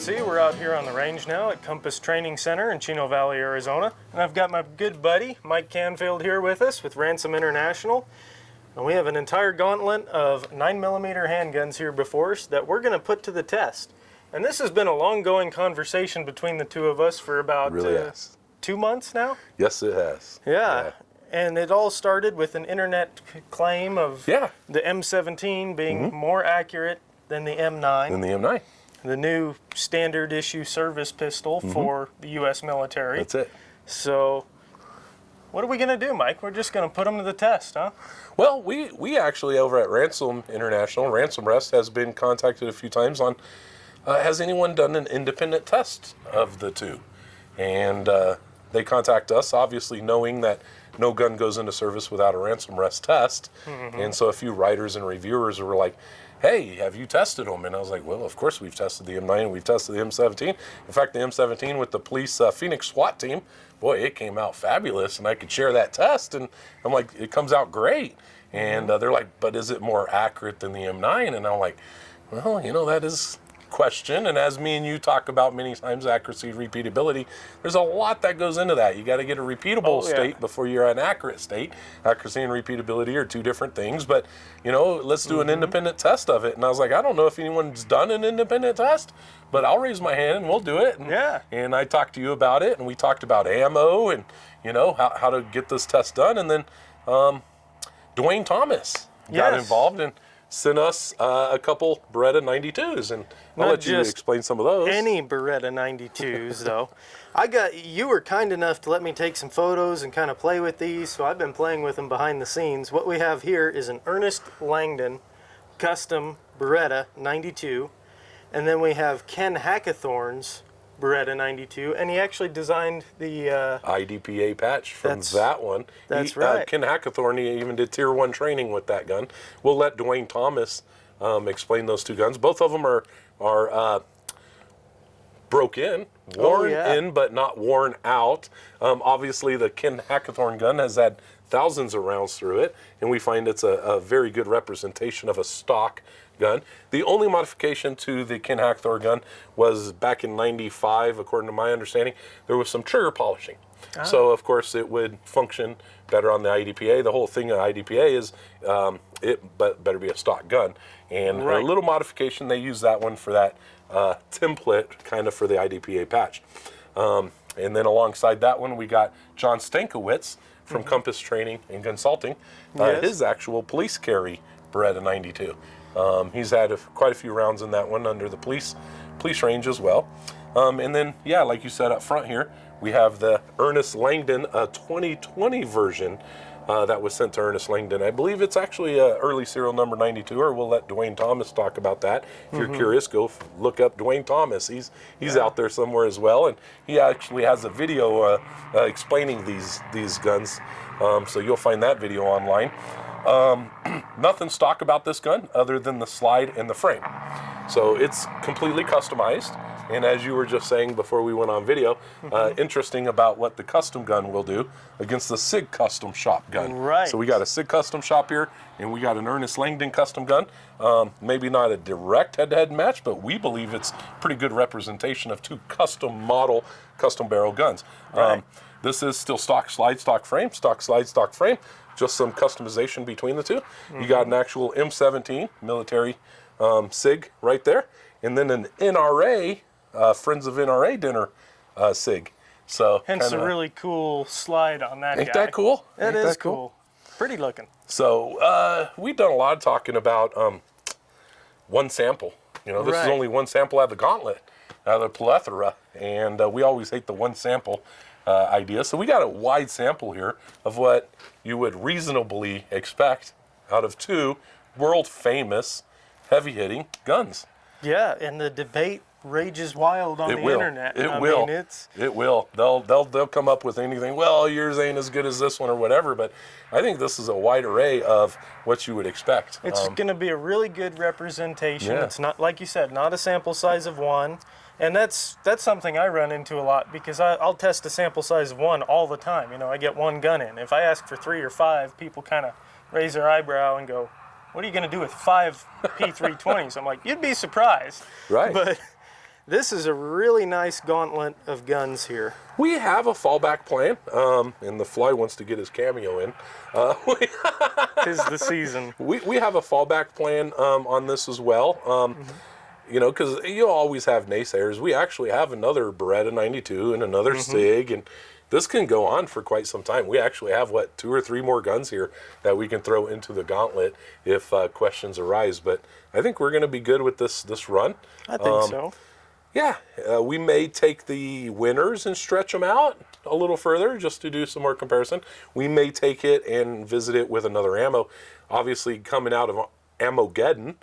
see, we're out here on the range now at Compass Training Center in Chino Valley, Arizona. And I've got my good buddy, Mike Canfield, here with us with Ransom International. And we have an entire gauntlet of 9mm handguns here before us that we're going to put to the test. And this has been a long-going conversation between the two of us for about 2 months now? Yes, it has. Yeah. And it all started with an internet claim of the M17 being more accurate than the M9. Than the M9. The new standard issue service pistol for the U.S. military. That's it. So what are we going to do, Mike? We're just going to put them to the test, huh? Well, we actually over at Ransom International, Ransom Rest, has been contacted a few times on, has anyone done an independent test of the two? And they contact us, obviously knowing that no gun goes into service without a Ransom Rest test. And so a few writers and reviewers were like, hey, have you tested them? And I was like, well, of course we've tested the M9 and we've tested the M17. In fact, the M17 with the police Phoenix SWAT team, boy, it came out fabulous, and I could share that test. And I'm like, it comes out great. And they're like, but is it more accurate than the M9? And I'm like, well, you know, that is question. And as me and you talk about many times, accuracy, repeatability, there's a lot that goes into that. You got to get a repeatable state before you're an accurate state. Accuracy and repeatability are two different things, but you know, let's do an independent test of it. And I was like, I don't know if anyone's done an independent test, but I'll raise my hand and we'll do it. And, and I talked to you about it, and we talked about ammo and you know how to get this test done. And then Dwayne Thomas got involved and sent us a couple Beretta 92s, and I'll let you explain some of those. Any Beretta 92s, though. You were kind enough to let me take some photos and kind of play with these, so I've been playing with them behind the scenes. What we have here is an Ernest Langdon custom Beretta 92, and then we have Ken Hackathorn's Beretta 92, and he actually designed the IDPA patch from that one. That's right. Ken Hackathorn, he even did Tier 1 training with that gun. We'll let Dwayne Thomas explain those two guns. Both of them are broke in, worn in, but not worn out. Obviously, the Ken Hackathorn gun has had thousands of rounds through it, and we find it's a very good representation of a stock gun. The only modification to the Ken Hackathorn gun was back in -- according to my understanding, there was some trigger polishing. So of course it would function better on the IDPA. The whole thing of IDPA is it better be a stock gun. And a little modification, they use that one for that template kind of for the IDPA patch. And then alongside that one we got John Stankiewicz from Compass Training and Consulting, his actual police carry Beretta 92. He's had quite a few rounds in that one under the police range as well. And then, like you said up front here, we have the Ernest Langdon 2020 version that was sent to Ernest Langdon. I believe it's actually early serial number 92, or we'll let Dwayne Thomas talk about that. If you're curious, go look up Dwayne Thomas. He's out there somewhere as well, and he actually has a video explaining these guns. So you'll find that video online. Nothing stock about this gun other than the slide and the frame. So it's completely customized. And as you were just saying before we went on video, interesting about what the custom gun will do against the Sig custom shop gun. Right. So we got a Sig custom shop here, and we got an Ernest Langdon custom gun. Maybe not a direct head-to-head match, but we believe it's pretty good representation of two custom model, custom barrel guns. This is still stock slide, stock frame, stock slide, stock frame. Just some customization between the two. You got an actual M17 military Sig right there, and then an NRA, Friends of NRA dinner Sig. So hence a really cool slide on that guy. Ain't that cool? It is cool. Pretty looking. So we've done a lot of talking about one sample. You know, this is only one sample out of the gauntlet, out of the plethora, and we always hate the one sample idea. So we got a wide sample here of what you would reasonably expect out of two world famous heavy hitting guns. Yeah, and the debate rages wild on the internet. It will. They'll come up with anything. Well, yours ain't as good as this one or whatever. But I think this is a wide array of what you would expect. It's going to be a really good representation. It's not, like you said, not a sample size of one. And that's something I run into a lot, because I'll test a sample size of one all the time. You know, I get one gun in. If I ask for 3 or 5, people kind of raise their eyebrow and go, what are you going to do with 5 P320s? I'm like, you'd be surprised. Right. But This is a really nice gauntlet of guns here. We have a fallback plan, and the Fly wants to get his cameo in. 'Tis the season. We have a fallback plan on this as well. You know, because you always have naysayers. We actually have another Beretta 92 and another Sig, and this can go on for quite some time. We actually have, what, 2 or 3 more guns here that we can throw into the gauntlet if questions arise. But I think we're going to be good with this run. I think so. Yeah, we may take the winners and stretch them out a little further just to do some more comparison. We may take it and visit it with another ammo. Obviously, coming out of Ammogeddon,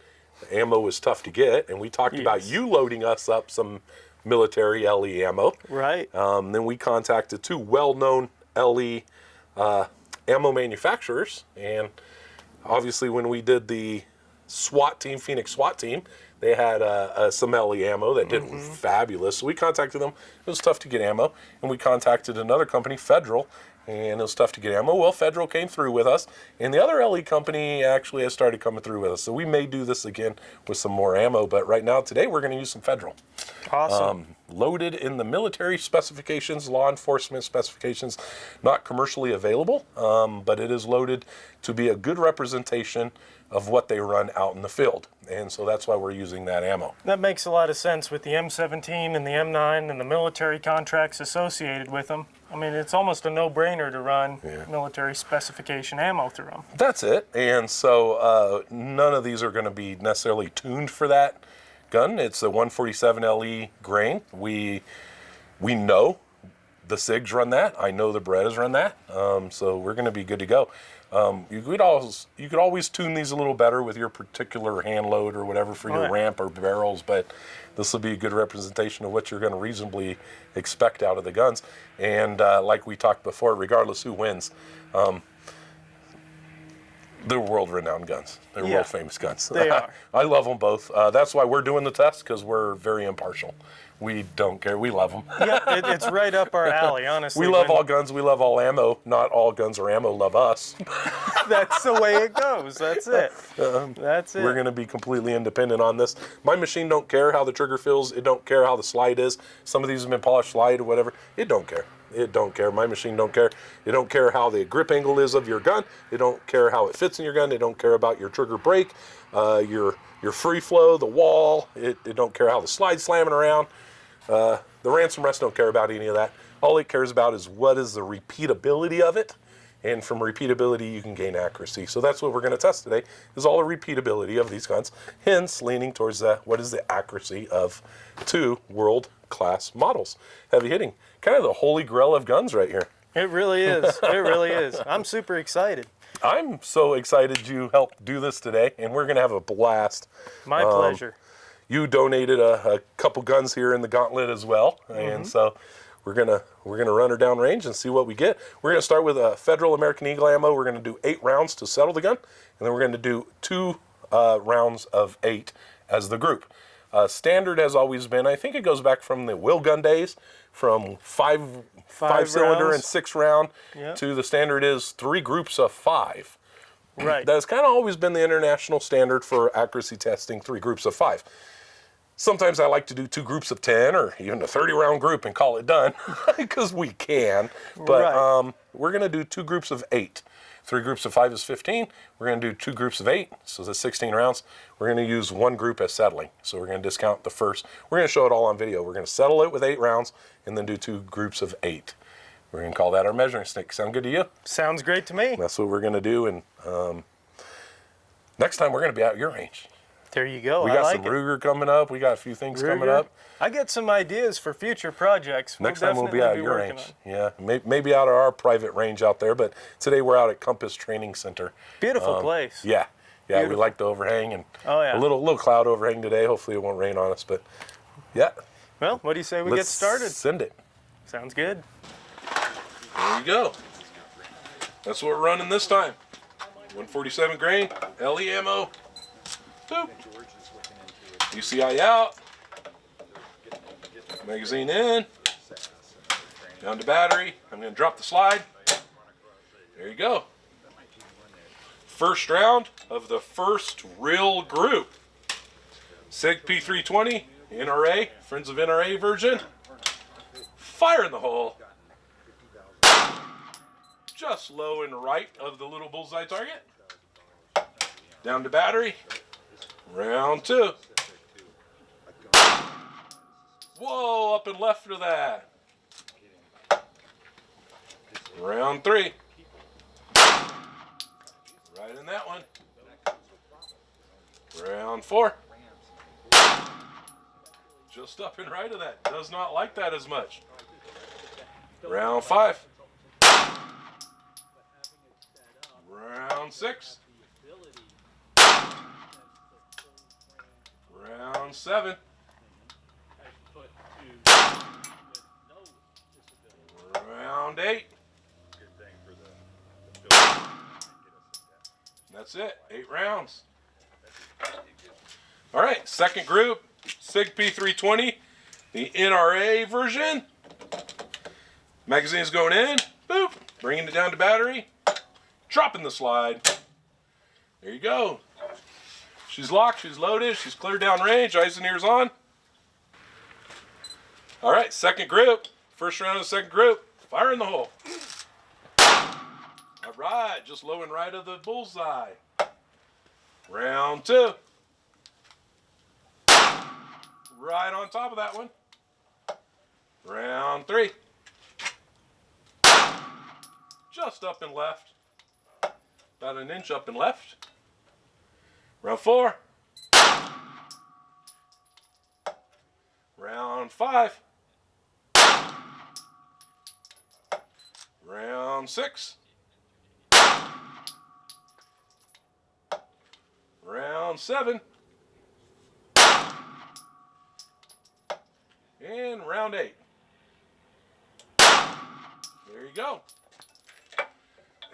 ammo is tough to get, and we talked about you loading us up some military LE ammo. Right. Then we contacted 2 well-known LE ammo manufacturers, and obviously when we did the SWAT team, Phoenix SWAT team, they had some LE ammo that did fabulous. So we contacted them. It was tough to get ammo, and we contacted another company, Federal, and it was tough to get ammo. Well, Federal came through with us, and the other LE company actually has started coming through with us. So we may do this again with some more ammo, but right now, today, we're going to use some Federal. Awesome. Loaded in the military specifications, law enforcement specifications, not commercially available, but it is loaded to be a good representation of what they run out in the field. And so that's why we're using that ammo. That makes a lot of sense with the M17 and the M9 and the military contracts associated with them. I mean, it's almost a no-brainer to run military specification ammo through them. That's it. And so none of these are going to be necessarily tuned for that gun. It's a 147 LE grain. We know the SIGs run that. I know the Berettas run that. So we're going to be good to go. You could always tune these a little better with your particular hand load or whatever for your ramp or barrels, but this will be a good representation of what you're going to reasonably expect out of the guns. And like we talked before, regardless who wins, they're world-renowned guns. They're world-famous guns. They are. I love them both. That's why we're doing the test, because we're very impartial. We don't care. We love them. Yeah, it's right up our alley, honestly. We love all guns. We love all ammo. Not all guns or ammo love us. That's the way it goes. That's it. That's it. We're going to be completely independent on this. My machine don't care how the trigger feels. It don't care how the slide is. Some of these have been polished slide or whatever. It don't care. It don't care. My machine don't care. It don't care how the grip angle is of your gun. It don't care how it fits in your gun. It don't care about your trigger brake, your free flow, the wall. It don't care how the slide's slamming around. The Ransom Rest don't care about any of that. All it cares about is what is the repeatability of it, and from repeatability you can gain accuracy. So that's what we're going to test today, is all the repeatability of these guns, hence leaning towards what is the accuracy of 2 world-class models. Heavy hitting, kind of the holy grail of guns right here. It really is. It really is. I'm super excited. I'm so excited you helped do this today, and we're going to have a blast. My pleasure. You donated a couple guns here in the gauntlet as well, and so we're gonna run her down range and see what we get. We're gonna start with a Federal American Eagle ammo. We're gonna do 8 rounds to settle the gun, and then we're gonna do 2 rounds of 8 as the group. Standard has always been, I think it goes back from the wheel gun days, from five cylinder and 6 round to the standard is 3 groups of 5. Right. That has kind of always been the international standard for accuracy testing, 3 groups of 5. Sometimes I like to do 2 groups of 10 or even a 30-round group and call it done because we can. But we're going to do 2 groups of 8. 3 groups of 5 is 15. We're going to do 2 groups of 8, so that's 16 rounds. We're going to use 1 group as settling. So we're going to discount the first. We're going to show it all on video. We're going to settle it with 8 rounds and then do 2 groups of 8. We're going to call that our measuring stick. Sound good to you? Sounds great to me. That's what we're going to do. And next time we're going to be out at your range. There you go. We got some Ruger coming up. We got a few things coming up. I get some ideas for future projects. Next time we'll be out at your range. Yeah, maybe out of our private range out there, but today we're out at Compass Training Center. Beautiful place. Yeah, Beautiful. We like the overhang, and a little cloud overhang today. Hopefully it won't rain on us, but yeah. Well, what do you say we get started? Send it. Sounds good. There you go. That's what we're running this time. 147 grain, LE ammo. Boop. UCI out. Magazine in. Down to battery. I'm going to drop the slide. There you go. First round of the first real group. Sig P320 NRA, Friends of NRA version. Fire in the hole. Just low and right of the little bullseye target. Down to battery. Round 2. Whoa, up and left of that. Round 3. Right in that one. Round 4. Just up and right of that. Does not like that as much. Round 5. Round 6. Round 7. Round 8. That's it. 8 rounds. All right, second group, Sig P320, the NRA version. Magazine's going in. Boop. Bringing it down to battery. Dropping the slide. There you go. She's locked, she's loaded, she's clear down range, eyes and ears on. All right, second group. First round of the second group. Fire in the hole. All right, just low and right of the bullseye. Round 2. Right on top of that one. Round 3. Just up and left. About an inch up and left. Round 4. Round 5. Round 6. Round 7. And round 8. There you go.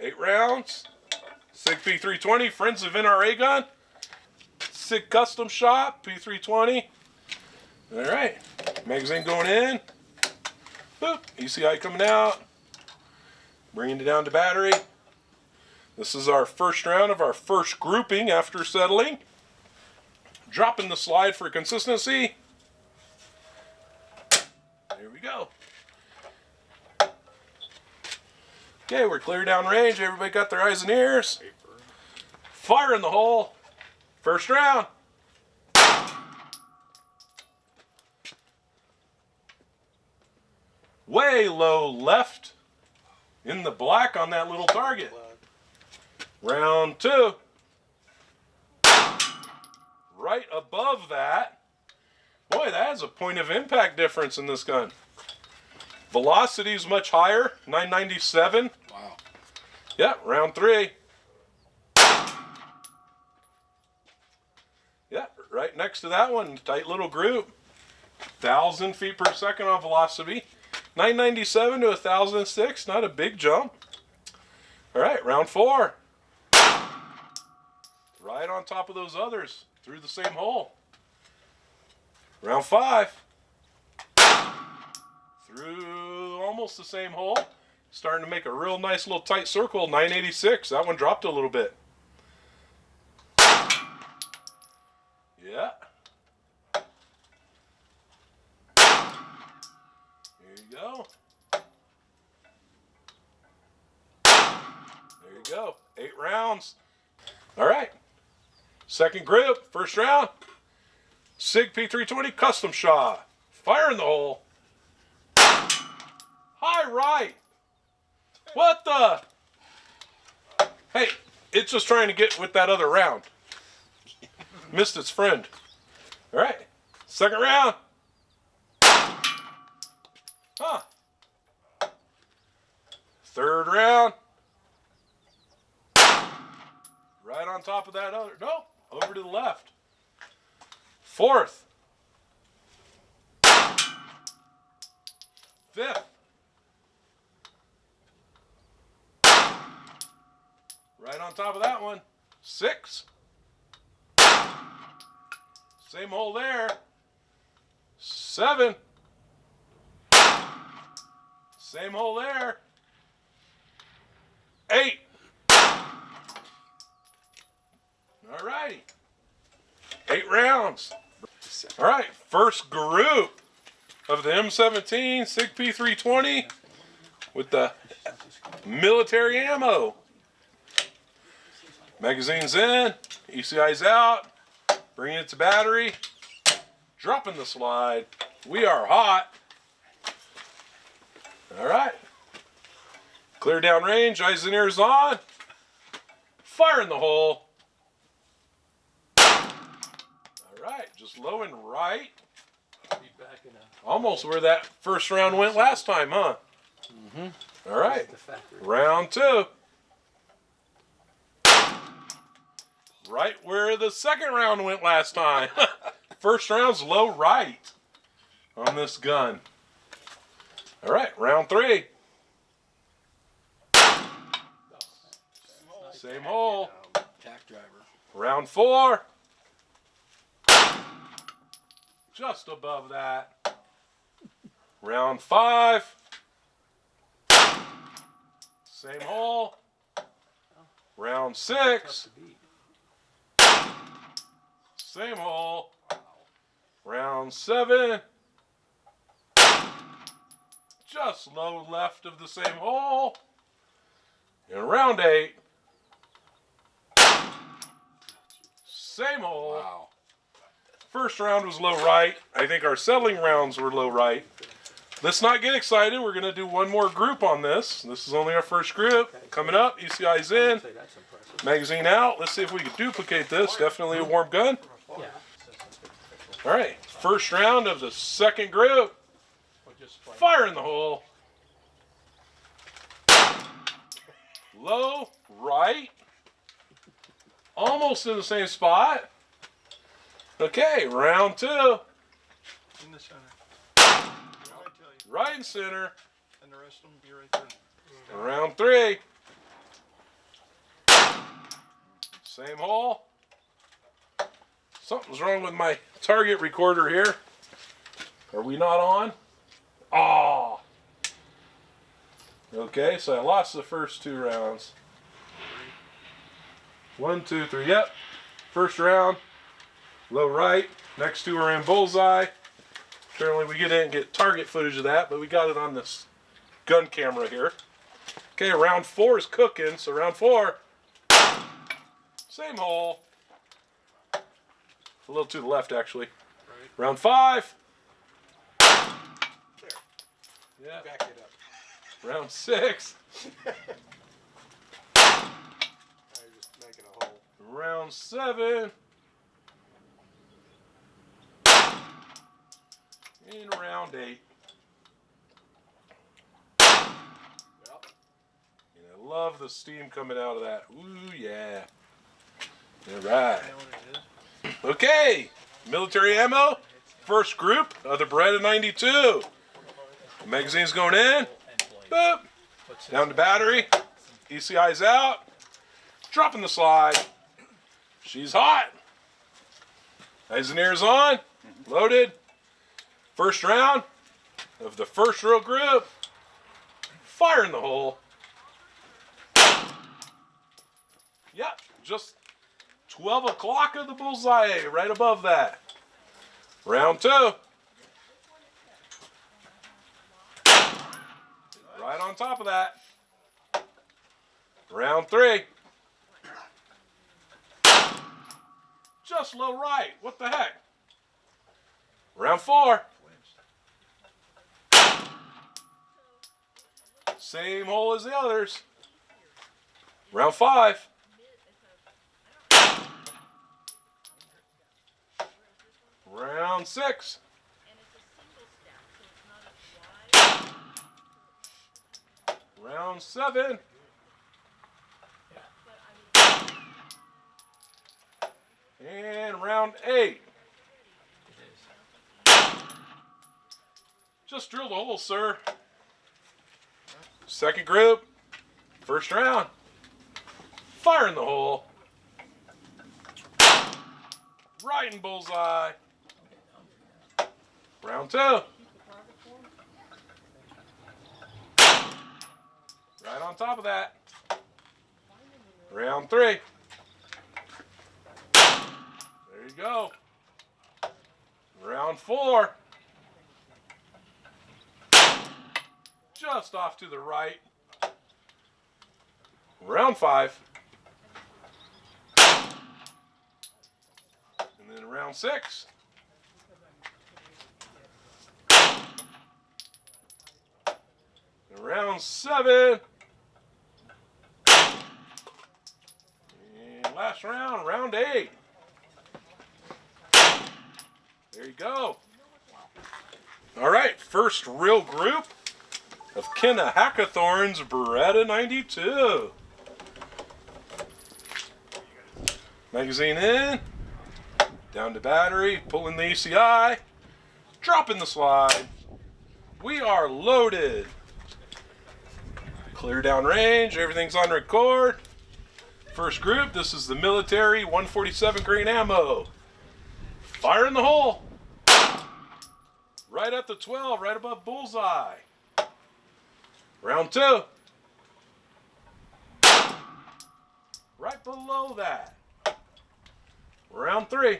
8 rounds. Sig P320, Friends of NRA gun. Sig Custom Shop, P320. All right. Magazine going in. Boop. ECI coming out. Bringing it down to battery. This is our first round of our first grouping after settling. Dropping the slide for consistency. There we go. Okay, we're clear down range. Everybody got their eyes and ears. Fire in the hole. First round. Way low left. In the black on that little target. Round 2. Right above that. Boy, that has a point of impact difference in this gun. Velocity is much higher, 997. Wow. Yeah, round 3. Yeah, right next to that one, tight little group. 1,000 feet per second on velocity. 997 to 1,006, not a big jump. All right, round 4. Right on top of those others, through the same hole. Round 5. Through almost the same hole. Starting to make a real nice little tight circle, 986. That one dropped a little bit. Yeah. Here you go. There you go. 8 rounds. All right. Second group, first round. Sig P320 Custom Shot. Fire in the hole. High right. What the? Hey, it's just trying to get with that other round. Missed its friend. All right. Second round. Huh. Third round. Right on top of that other. No, over to the left. Fourth. Fifth. Right on top of that one. 6. Same hole there. 7. Same hole there. 8. All righty. 8 rounds. All right, first group of the M17 Sig P320 with the military ammo. Magazine's in, ECI's out, bringing it to battery, dropping the slide. We are hot. All right. Clear down range, eyes and ears on. Fire in the hole. All right, just low and right. Almost where that first round went last time, huh? Mm-hmm. All right, round two. Right where the second round went last time. First round's low right on this gun. All right, round three. Same hole. Round four. Just above that. Round five. Same hole. Round six. Same hole. Round seven. Just low left of the same hole. And round eight. Same hole. Wow. First round was low right. I think our settling rounds were low right. Let's not get excited. We're going to do one more group on this. This is only our first group. Coming up, ECI's in. Magazine out. Let's see if we can duplicate this. Definitely a warm gun. All right. First round of the second group. Fire in the hole. Low right. Almost in the same spot. Okay, round two. In the center. Right in center. And the rest of them be right there. Round three. Same hole. Something's wrong with my target recorder here. Are we not on? Oh. Okay, so I lost the first two rounds. 1, 2, 3. Yep. First round. Low right. Next two are in bullseye. Apparently we didn't get target footage of that, but we got it on this gun camera here. Okay, round four is cooking. So round four. Same hole. A little to the left, actually. Right. Round five. Yeah. Back it up. Round six. Just making a hole. Round seven. And round eight. Yep. And I love the steam coming out of that. Ooh, yeah. All right. Okay. Military ammo. First group of the Beretta 92. The magazine's going in. Boop. Down to battery. ECI's out. Dropping the slide. She's hot. Eyes and ears on. Loaded. First round of the first row group. Fire in the hole. Yep, just 12 o'clock of the bullseye right above that. Round two. Right on top of that. Round three. Just low right. What the heck? Round four. Same hole as the others. Round five. Round six. Round seven. And round eight. Just drill the hole, sir. Second group. First round. Fire in the hole. Right in bullseye. Round two. Right on top of that. Round three. There you go. Round 4. Just off to the right. Round 5. And then round 6. And round 7. And last round, round 8. There you go. All right, first real group of Kenna Hackathorn's Beretta 92. Magazine in, down to battery, pulling the ECI, dropping the slide. We are loaded. Clear down range, everything's on record. First group, this is the military 147 grain ammo. Fire in the hole. Right at the 12, right above bullseye. Round 2. Right below that. Round 3.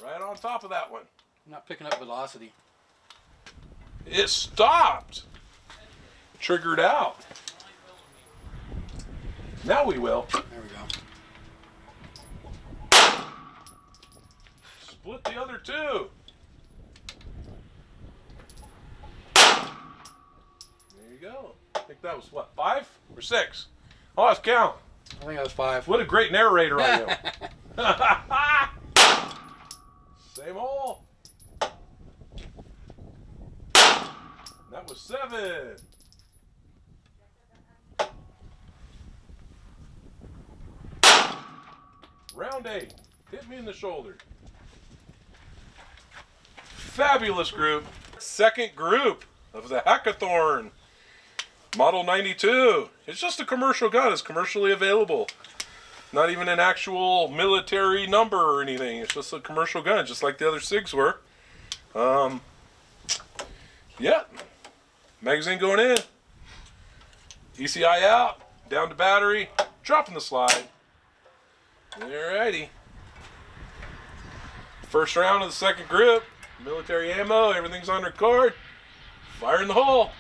Right on top of that one. I'm not picking up velocity. It stopped. Triggered out. Now we will. There we go. Split the other 2. There you go. I think that was what, 5 or 6? Oh, I was counting. I think that was 5. What a great narrator I am. Same hole. That was 7. Round 8. Hit me in the shoulder. Fabulous group. Second group of the Hackathorn Model 92. It's just a commercial gun. It's commercially available. Not even an actual military number or anything. It's just a commercial gun, just like the other SIGs were. Yeah. Magazine going in. ECI out. Down to battery. Dropping the slide. Alrighty. First round of the second group. Military ammo. Everything's on record. Fire in the hole.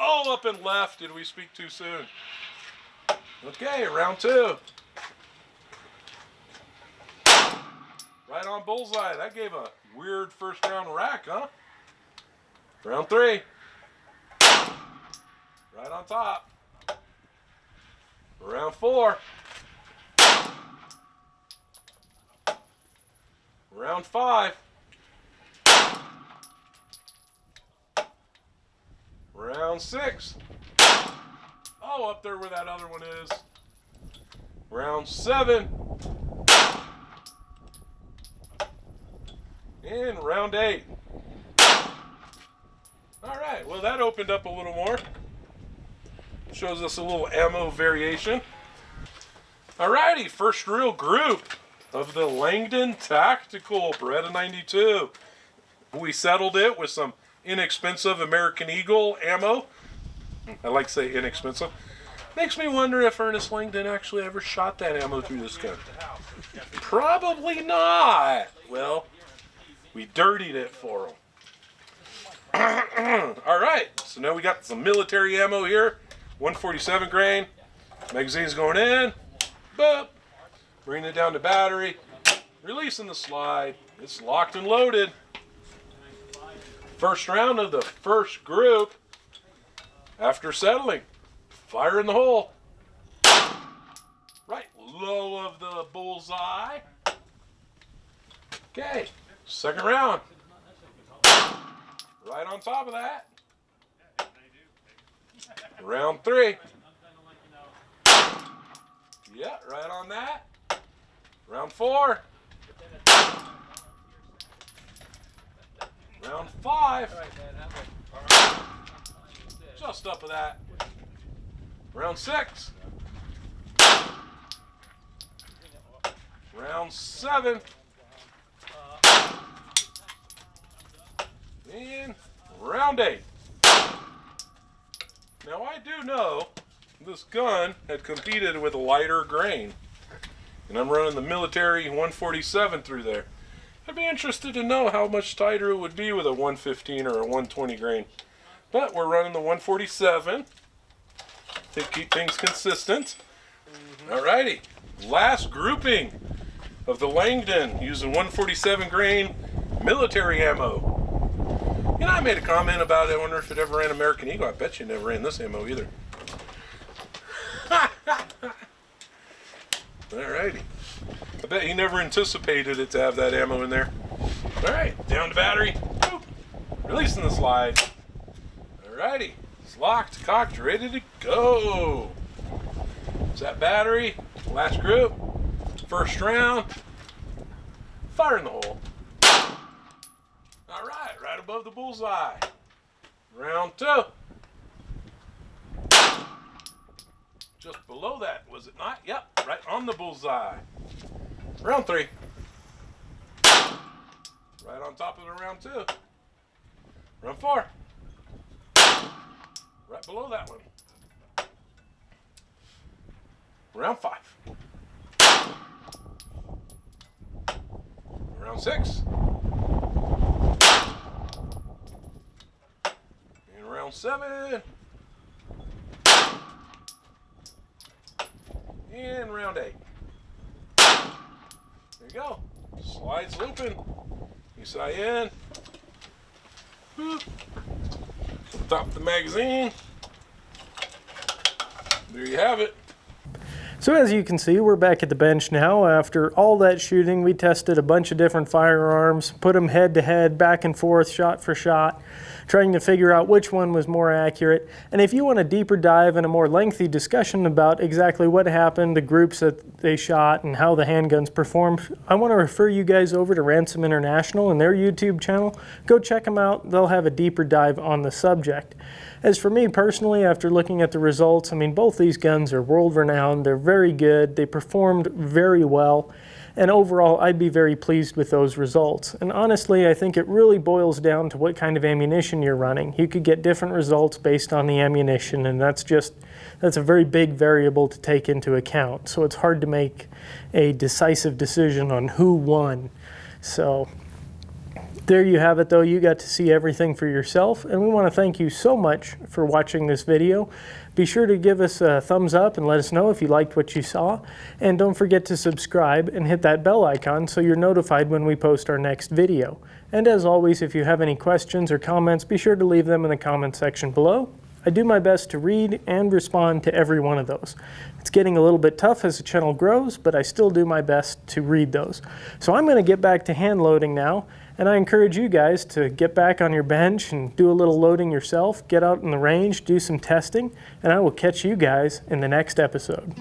Oh, up and left. Did we speak too soon? Okay, round 2. Right on bullseye. That gave a weird first round rack, huh? Round 3. Right on top. Round 4. Round 5. Round 6. Oh, up there where that other one is. Round 7. And round 8. Alright, well that opened up a little more. Shows us a little ammo variation. Alrighty, first real group of the Langdon Tactical Beretta 92. We settled it with some inexpensive American Eagle ammo. I like to say inexpensive. Makes me wonder if Ernest Langdon actually ever shot that ammo through this gun. Probably not. Well, we dirtied it for him. Alright, so now we got some military ammo here. 147 grain. Magazine's going in. Boop. Bringing it down to battery. Releasing the slide. It's locked and loaded. First round of the first group. After settling. Fire in the hole. Right low of the bullseye. Okay. Second round. Right on top of that. Round 3. Yeah, right on that. Round 4. Round 5. Just up of that. Round 6. Round 7. And round 8. Now I do know this gun had competed with lighter grain and I'm running the military 147 through there. I'd be interested to know how much tighter it would be with a 115 or a 120 grain. But we're running the 147 to keep things consistent. Alrighty, last grouping of the Langdon using 147 grain military ammo. You know, I made a comment about it. I wonder if it ever ran American Eagle. I bet you never ran this ammo either. Alrighty. I bet he never anticipated it to have that ammo in there. Alright, down to battery. Boop. Releasing the slide. Alrighty. It's locked, cocked, ready to go. Is that battery? Last group. First round. Fire in the hole. Alright, right above the bullseye. Round 2. Just below that, was it not? Yep, right on the bullseye. Round 3. Right on top of the round 2. Round 4. Right below that one. Round 5. Round 6. And round 7. And round 8. There you go. Slides looping. You say in. Boop. Top of the magazine. There you have it. So as you can see, we're back at the bench now. After all that shooting, we tested a bunch of different firearms, put them head to head, back and forth, shot for shot, trying to figure out which one was more accurate. And if you want a deeper dive and a more lengthy discussion about exactly what happened, the groups that they shot, and how the handguns performed, I want to refer you guys over to Ransom International and their YouTube channel. Go check them out. They'll have a deeper dive on the subject. As for me personally, after looking at the results, I mean, both these guns are world-renowned. They're very good. They performed very well. And overall, I'd be very pleased with those results. And honestly, I think it really boils down to what kind of ammunition you're running. You could get different results based on the ammunition, and that's a very big variable to take into account. So it's hard to make a decisive decision on who won. So there you have it though. You got to see everything for yourself, and we want to thank you so much for watching this video. Be sure to give us a thumbs up and let us know if you liked what you saw, and don't forget to subscribe and hit that bell icon so you're notified when we post our next video. And as always, if you have any questions or comments, be sure to leave them in the comment section below. I do my best to read and respond to every one of those. It's getting a little bit tough as the channel grows, but I still do my best to read those. So I'm going to get back to hand loading now, and I encourage you guys to get back on your bench and do a little loading yourself, get out in the range, do some testing, and I will catch you guys in the next episode.